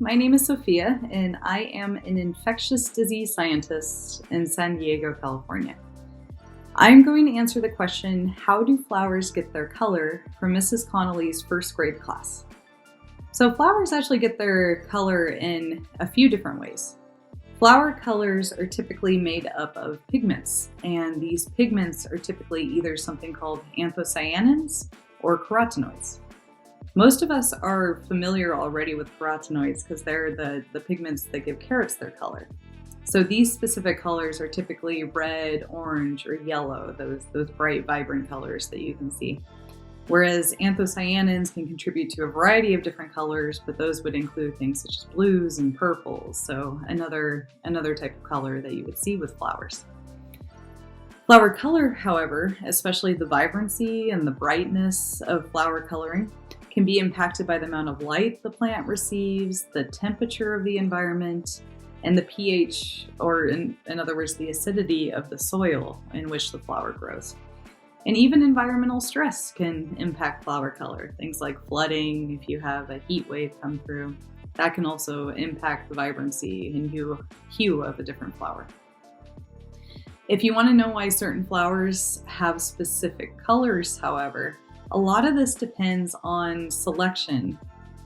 my name is Sophia, and I am an infectious disease scientist in San Diego, California. I'm going to answer the question, how do flowers get their color, from Mrs. Connolly's first grade class. So flowers actually get their color in a few different ways. Flower colors are typically made up of pigments, and these pigments are typically either something called anthocyanins or carotenoids. Most of us are familiar already with carotenoids because they're the pigments that give carrots their color. So these specific colors are typically red, orange, or yellow, those bright, vibrant colors that you can see. Whereas anthocyanins can contribute to a variety of different colors, but those would include things such as blues and purples, so another type of color that you would see with flowers. Flower color, however, especially the vibrancy and the brightness of flower coloring, can be impacted by the amount of light the plant receives, the temperature of the environment, and the pH, or in other words, the acidity of the soil in which the flower grows. And even environmental stress can impact flower color. Things like flooding, if you have a heat wave come through, that can also impact the vibrancy and hue of a different flower. If you want to know why certain flowers have specific colors, however, a lot of this depends on selection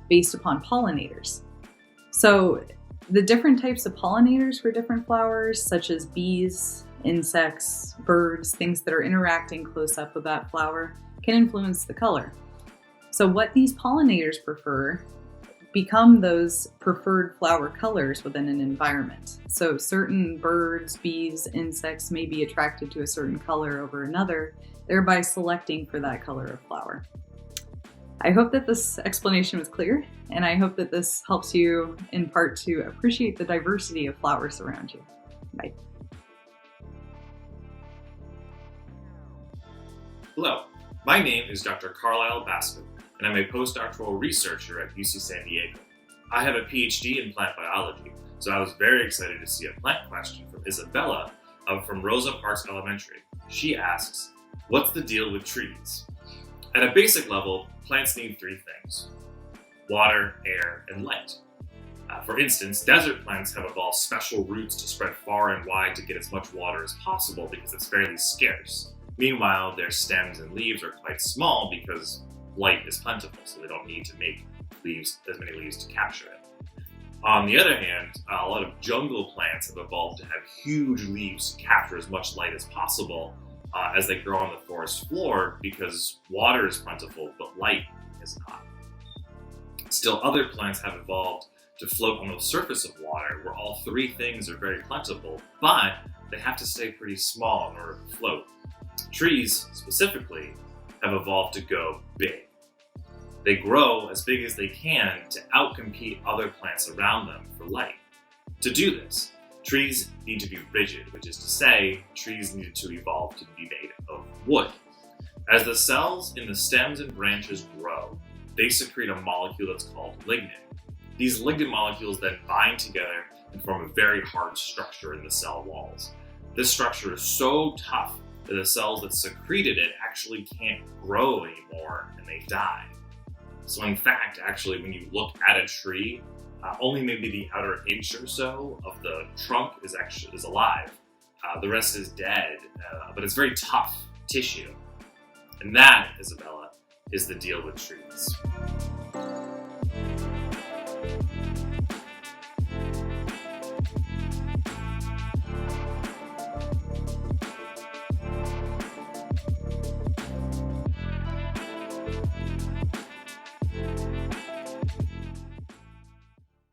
based upon pollinators. So the different types of pollinators for different flowers, such as bees, insects, birds, things that are interacting close up with that flower, can influence the color. So what these pollinators prefer become those preferred flower colors within an environment. So certain birds, bees, insects may be attracted to a certain color over another, thereby selecting for that color of flower. I hope that this explanation was clear, and I hope that this helps you in part to appreciate the diversity of flowers around you. Bye. Hello, my name is Dr. Carlisle Baskin, and I'm a postdoctoral researcher at UC San Diego. I have a PhD in plant biology, so I was very excited to see a plant question from Isabella from Rosa Parks Elementary. She asks, what's the deal with trees? At a basic level, plants need three things: water, air, and light. For instance, desert plants have evolved special roots to spread far and wide to get as much water as possible because it's fairly scarce. Meanwhile, their stems and leaves are quite small because light is plentiful, so they don't need to make as many leaves to capture it. On the other hand, a lot of jungle plants have evolved to have huge leaves to capture as much light as possible as they grow on the forest floor because water is plentiful, but light is not. Still, other plants have evolved to float on the surface of water, where all three things are very plentiful, but they have to stay pretty small in order to float. Trees, specifically, have evolved to go big. They grow as big as they can to outcompete other plants around them for light. To do this, trees need to be rigid, which is to say, trees needed to evolve to be made of wood. As the cells in the stems and branches grow, they secrete a molecule that's called lignin. These lignin molecules then bind together and form a very hard structure in the cell walls. This structure is so tough that the cells that secreted it actually can't grow anymore and they die. So in fact, actually, when you look at a tree, only maybe the outer inch or so of the trunk is alive. The rest is dead, but it's very tough tissue. And that, Isabella, is the deal with trees.